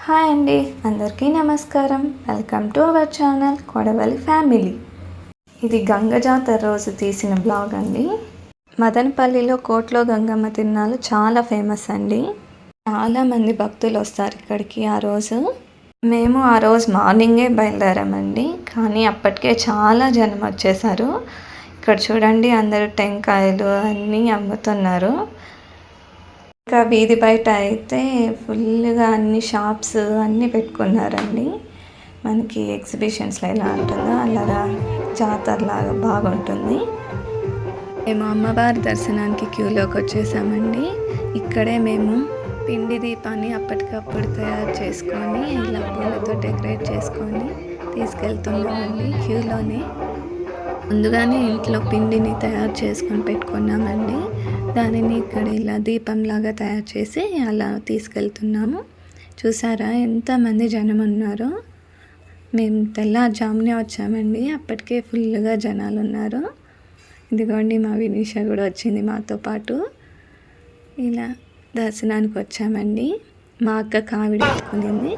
Hi అండి, అందరికీ నమస్కారం. వెల్కమ్ టు అవర్ ఛానల్ కొడవలి ఫ్యామిలీ. ఇది గంగ జాతర రోజు తీసిన బ్లాగ్ అండి. మదనపల్లిలో కోట్లో గంగమ్మ తిరునాళ్ళు చాలా ఫేమస్ అండి. చాలామంది భక్తులు వస్తారు ఇక్కడికి ఆ రోజు. మేము ఆ రోజు మార్నింగే బయలుదేరామండి, కానీ అప్పటికే చాలా జనం వచ్చేసారు. ఇక్కడ చూడండి, అందరూ టెంకాయలు అన్నీ అమ్ముతున్నారు. ఇంకా వీధి బయట అయితే ఫుల్గా అన్ని షాప్స్ అన్నీ పెట్టుకున్నారండి. మనకి ఎగ్జిబిషన్స్లో ఎలా ఉంటుందో అలాగా జాతరలాగా బాగుంటుంది. మేము అమ్మవారి దర్శనానికి క్యూలోకి వచ్చేసామండి. ఇక్కడే మేము పిండి దీపాన్ని అప్పటికప్పుడు తయారు చేసుకొని ఇలా పూలతో డెకరేట్ చేసుకొని తీసుకెళ్తున్నామండి. క్యూలోనే ముందుగానే ఇంట్లో పిండిని తయారు చేసుకొని పెట్టుకున్నామండి. దానిని ఇక్కడ ఇలా దీపంలాగా తయారు చేసి అలా తీసుకెళ్తున్నాము. చూసారా ఎంతమంది జనం ఉన్నారో. మేము తెల్లవారుజామునే వచ్చామండి, అప్పటికే ఫుల్గా జనాలు ఉన్నారు. ఇదిగోండి, మా వినీష కూడా వచ్చింది మాతో పాటు. ఇలా దర్శనానికి వచ్చామండి. మా అక్క కావిడి ఎత్తుకునింది.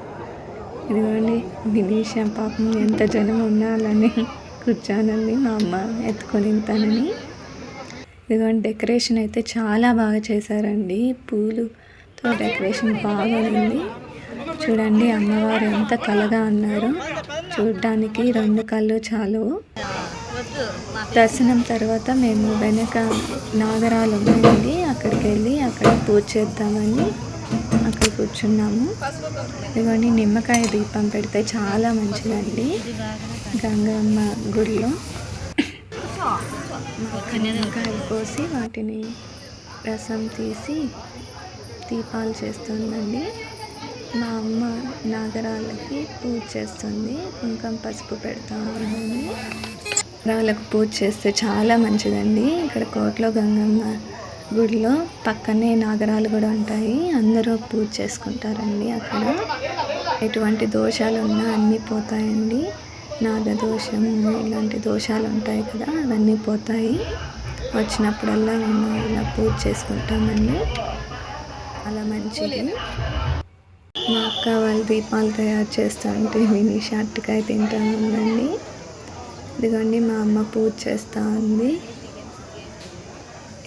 ఇదిగోండి, వినీష పాపం ఎంత జనం ఉన్నాలని కూర్చోనండి, మా అమ్మ ఎత్తుకొని తనని. ఇదిగోండి, డెకరేషన్ అయితే చాలా బాగా చేశారండి. పూలుతో డెకరేషన్ బాగా ఉంది. చూడండి, అమ్మవారు ఎంత కళగా ఉన్నారు. చూడడానికి 2 కళ్ళు చాలు. దర్శనం తర్వాత మేము వెనక నాగరాలు ఉన్నాయండి, అక్కడికి వెళ్ళి అక్కడ పూజ చేద్దామని అక్కడ కూర్చున్నాము. ఇదిగోండి, నిమ్మకాయ దీపం పెడితే చాలా మంచిదండి గంగమ్మ గుడిలో. నిమ్మకాయలు కోసి వాటిని రసం తీసి దీపాలు చేస్తుందండి. మా అమ్మ నాగరాళ్ళకి పూజ చేస్తుంది. కుంకుమ పసుపు పెడతా ఉన్నాను. నాగరాళ్ళకు పూజ చేస్తే చాలా మంచిదండి. ఇక్కడ కోట్లో గంగమ్మ గుడిలో పక్కనే నాగరాలు కూడా ఉంటాయి. అందరూ పూజ చేసుకుంటారండి అక్కడ. ఎటువంటి దోషాలు ఉన్నా అన్నీ పోతాయండి. నాగదోషం ఇలాంటి దోషాలు ఉంటాయి కదా, అవన్నీ పోతాయి. వచ్చినప్పుడల్లా మేము ఇలా పూజ చేసుకుంటామండి. అలా మంచిది. మా అక్క వాళ్ళు దీపాలు తయారు చేస్తూ ఉంటే వినీష అరటికాయ తింటూ ఉందండి. ఇదిగోండి, మా అమ్మ పూజ చేస్తూ ఉంది.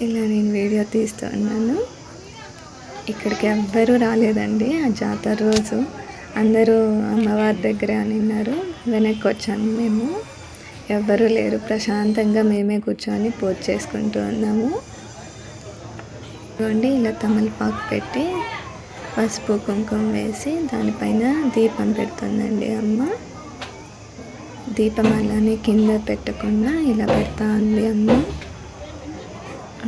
ఇలా నేను వీడియో తీస్తూ ఉన్నాను. ఇక్కడికి ఎవ్వరూ రాలేదండి ఆ జాతర రోజు. అందరూ అమ్మవారి దగ్గరే అని ఉన్నారు. వెనక్కి వచ్చాము మేము. ఎవ్వరూ లేరు. ప్రశాంతంగా మేమే కూర్చొని పూజ చేసుకుంటూ ఉన్నాము. ఇదిగోండి, ఇలా తమలపాకు పెట్టి పసుపు కుంకుమ వేసి దానిపైన దీపం పెడుతుందండి అమ్మ. దీపం అలానే కింద పెట్టకుండా ఇలా పెడతా ఉంది అమ్మ.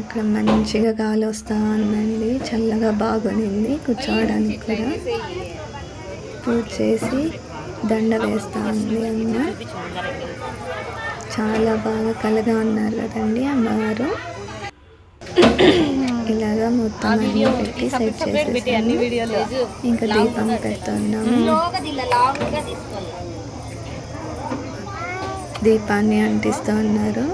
అక్కడ మంచిగా గాలి వస్తూ ఉందండి, చల్లగా బాగునింది కూర్చోవడానికి కూడా. పూజ చేసి దండ వేస్తూ ఉంది అమ్మ. చాలా బాగా కలగా ఉన్నారు కదండి అమ్మవారు. ఇలాగా మొత్తం అన్నీ పెట్టి సెట్ చేసేసాము. ఇంకా దీపం పెడుతున్నాము. దీపాన్ని అంటిస్తూ ఉన్నారు.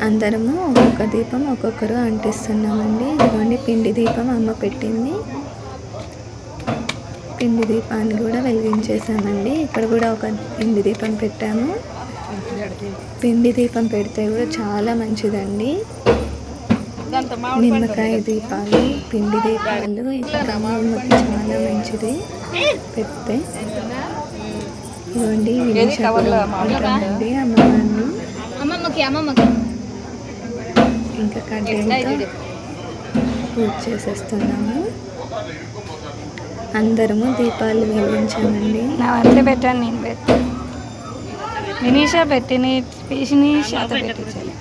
అందరము ఒక్కొక్క దీపం ఒక్కొక్కరు అంటిస్తున్నామండి. ఇదిగోండి, పిండి దీపం అమ్మ పెట్టింది. పిండి దీపాన్ని కూడా వెలిగించేసామండి. ఇక్కడ కూడా ఒక పిండి దీపం పెట్టాము. పిండి దీపం పెడితే కూడా చాలా మంచిదండి. నిమ్మకాయ దీపాలు, పిండి దీపాలు ఇంకా అమ్మకి చాలా మంచిది పెడితే. ఇవ్వండి, వినీష ఉంటామండి అమ్మవారిని. ఇంకా కడ్డీలతో పూజ చేసేస్తున్నాము. అందరము దీపాలు వెలిగించామండి. నా వంటలు పెట్టాను, నేను పెట్టాను. వినీష పెట్టిని పీసిని శాత పెట్టించాలి.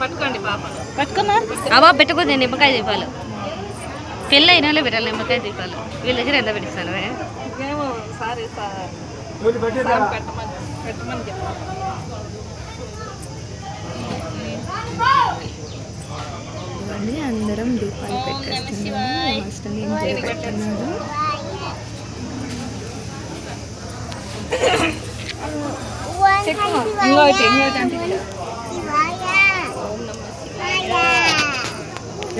పట్టుకోండి పాప, పట్టుకున్నా అవా పెట్టుకోండి. నిమ్మకాయ దీపాలు పెళ్ళి అయిన వాళ్ళే పెట్టాలి నిమ్మకాయ దీపాలు. వీళ్ళ దగ్గర ఎంత పెట్టిస్తాను పెట్టమని చెప్పాను. అందరం దీపాలు పెట్టేస్తున్నాము. లాస్ట్ ఎంజాయ్ పెడుతున్నాడు. ఇంకోటి అంటే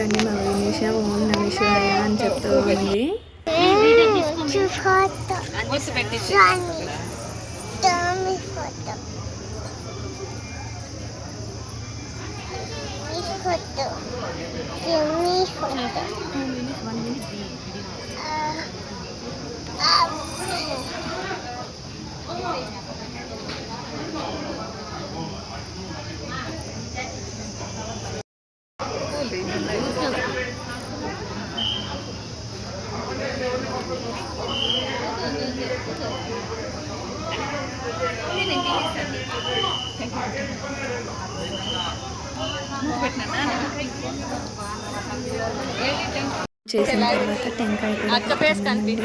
చూడండి మా వినీష ఓం నమ శివాయ అని చెప్తూ ఉంది. చేసిన తర్వాత టెంకాయ కూడా కొడుతున్నానండి.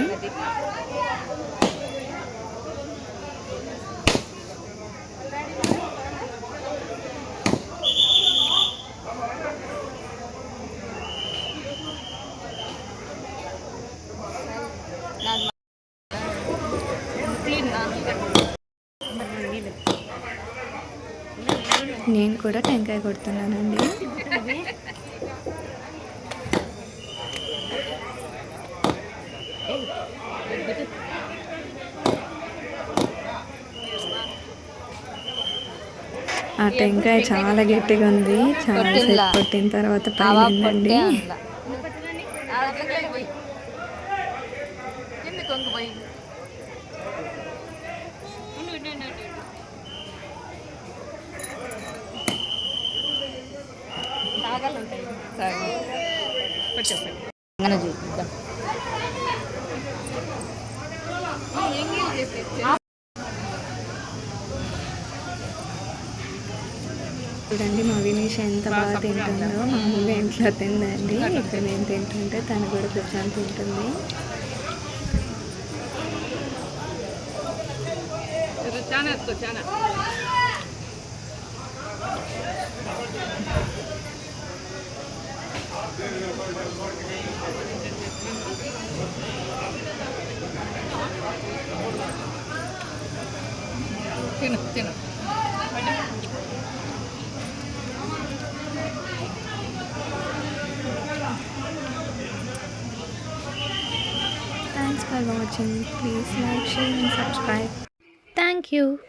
నేను కూడా టెంకాయ కొడుతున్నానండి. ఆ టెంకాయ చాలా గట్టిగా ఉంది. చాలా సేపు కొట్టిన తర్వాత పైనండి. చూడండి మా వినీష ఎంత బాగా తింటుందో. మామూలుగా ఇంట్లో తిందండి, ఇక్కడ నేను తింటుంటే తను కూడా కూర్చొని తింటుంది. తిను Thanks for watching. Please like, share and subscribe. Thank you.